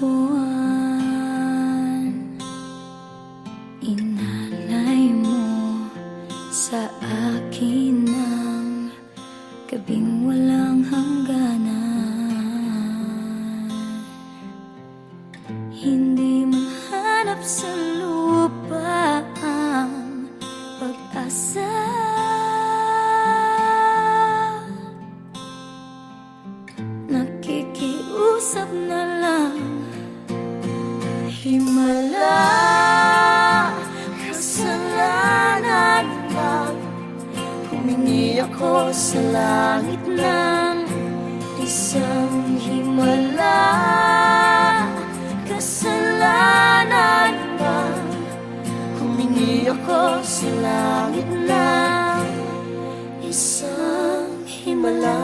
buwan, inalay mo sa akin ang gabing walang hangganan. Hindi mahanap sa lupa ang pag-asa. Nakikiusap na lang, himala, kasalanan bang humingi ako sa langit ng isang himala? Kasalanan bang humingi ako sa langit ng isang himala?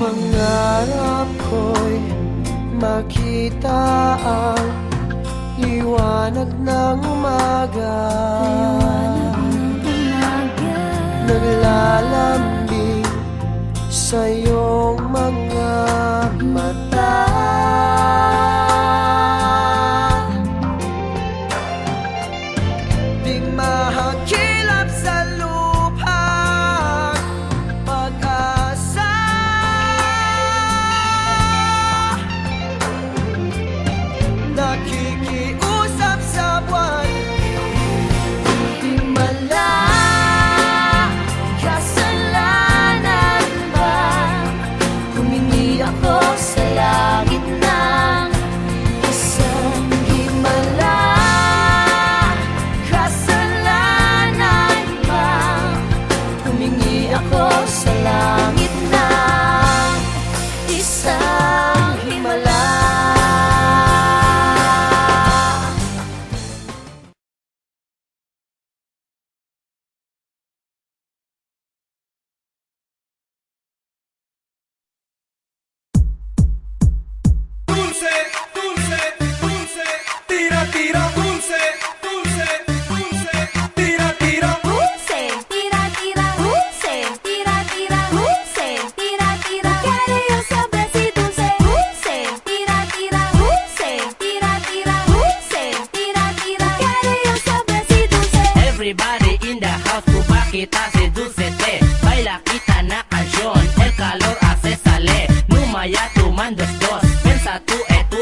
Pangarap ko'y makita ang liwanag ng umaga, naglalambing sa iyong mga mata. Di mahakilap sa lupa't pag-asa. Nakikiusap sa buwan, himala, kasalanan ba humingi ako sa langit ng isang himala? Kasalanan ba humingi ako sa langit ng isang himala? Dulce, dulce, dulce, tira, tira, dulce, dulce, dulce, tira, tira. Dulce, tira, tira, dulce, tira, tira, dulce, tira, tira. Quiero yo saber si dulce, dulce, tira, tira, dulce, tira, tira, dulce, tira, tira. Quiero yo saber si dulce. Everybody in the house, pupa kita si Dulce T. Baila kita na canción, el calor hace sale. Numaya tu mandos dos, pensa tú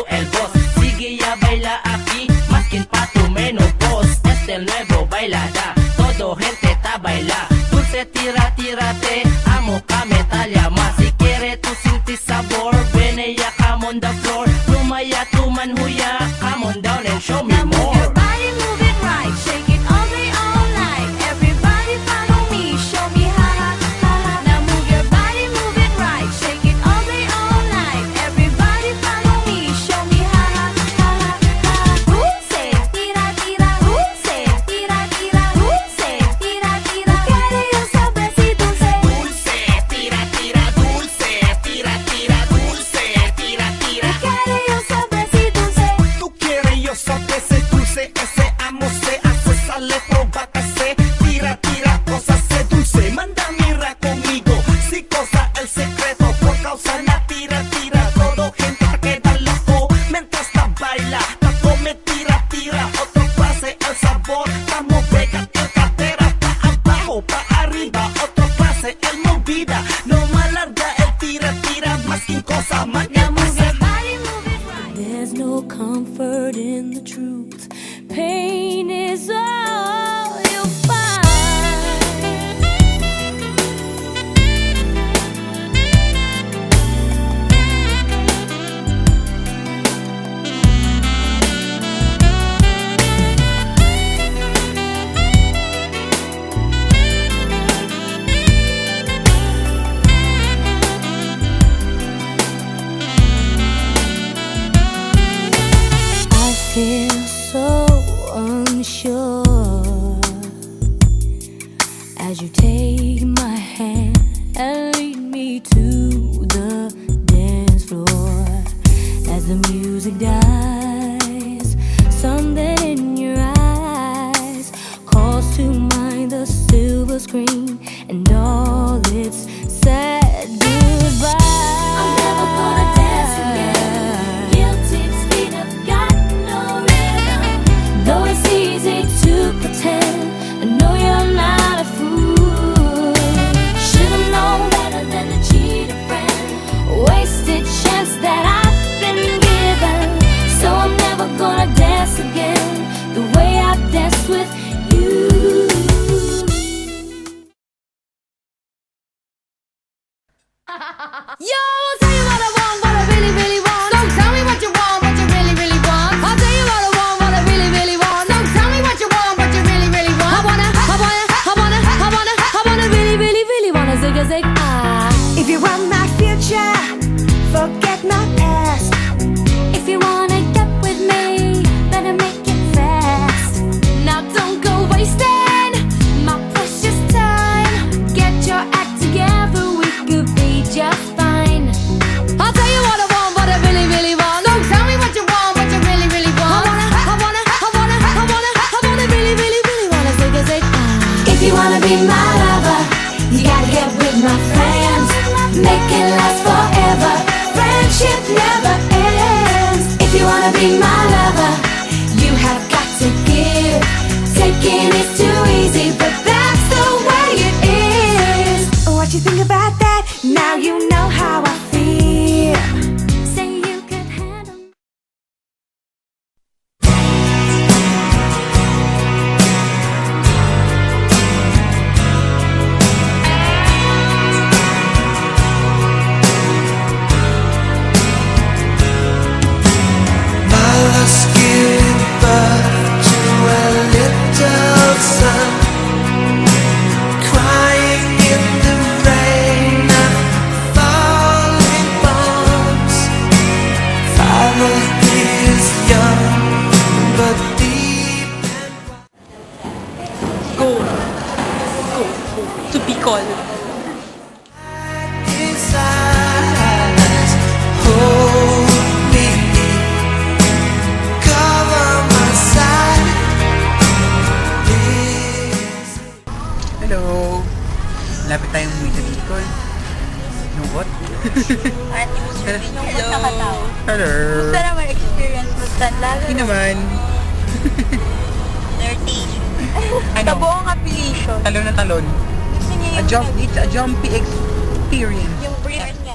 el boss. Sigue ya baila aquí, más quien pa tu menopause. Este el nuevo bailada, todo gente ta baila. Dulce tira, tírate, amo ka metal llama. Si quiere tu sentir sabor, ven ella come on the floor. Numaya tu manhuya, come on down and show me Now move more. your body, move it right, shake it all day, all night. Everybody follow me, show me ha ha ha ha. Now move your body, move it right, shake it all day, all night. Everybody follow me, show me ha ha ha ha ha. Dulce, tira, tira, dulce, tira, tira, dulce, tira, tira. Quiero yo saber si dulce. Dulce, tira, tira, dulce, tira, tira, dulce, tira, tira. Quiero yo saber si dulce. Tú quieres yo saber ese dulce, ese amo se hace, sale, provócase, tira, tira, cosas se dulce. Manda mira conmigo, si cosa el secreto, por causa la tira, tira. Todo gente te queda loco, mientras la baila, la come, tira, tira. Otro clase el sabor, vamos pega el cadera, pa abajo, pa arriba. Otro clase el movida, no más larga el tira, tira, más que cosa, más que Now move pasa. your body, move it right. There's no comfort in the truth. Pain is all you'll find. I feel so unsure as you take my hand and lead me to the dance floor. As the music dies, something in your eyes calls to mind the silver screen and all its sad goodbyes. Yo, I'll tell you what I want, what I really, really want. So tell me what you want, what you really, really want. I'll tell you what I want, what I really, really want. So tell me what you want, what you really, really want. I wanna really, really, really wanna zig a zig ah. If you want my future, forget my past. If you wanna get with me, better make it fast. Now don't go wasting my precious time. Get your act together, we could be just fine. I'll tell you what I want, what I really, really want. So tell me what you want, what you really, really want. I wanna really, really, really wanna zig a zig ah. If you wanna be my lover, you gotta get with my friends. Make it last forever. Friendship never ends. If you wanna be my lover, you have got to give. Taking is too easy, but that's the way it is. What you think about that? Now you know how I feel. Say you could handle. My love's giving birth to a little son, crying in the rain of falling bombs. Father is young, but deep and Go to Bicol. his eyes hold me, cover my side. Hello! Lapit tayong umuwi sa Bicol. No what? Hello. Hello! Gusto naman experience mo sa lalo Hindi naman. dirty. Ano? Sa buong affiliation. Talon na talon. Gusto niya It's a jumpy experience. yung breath niya.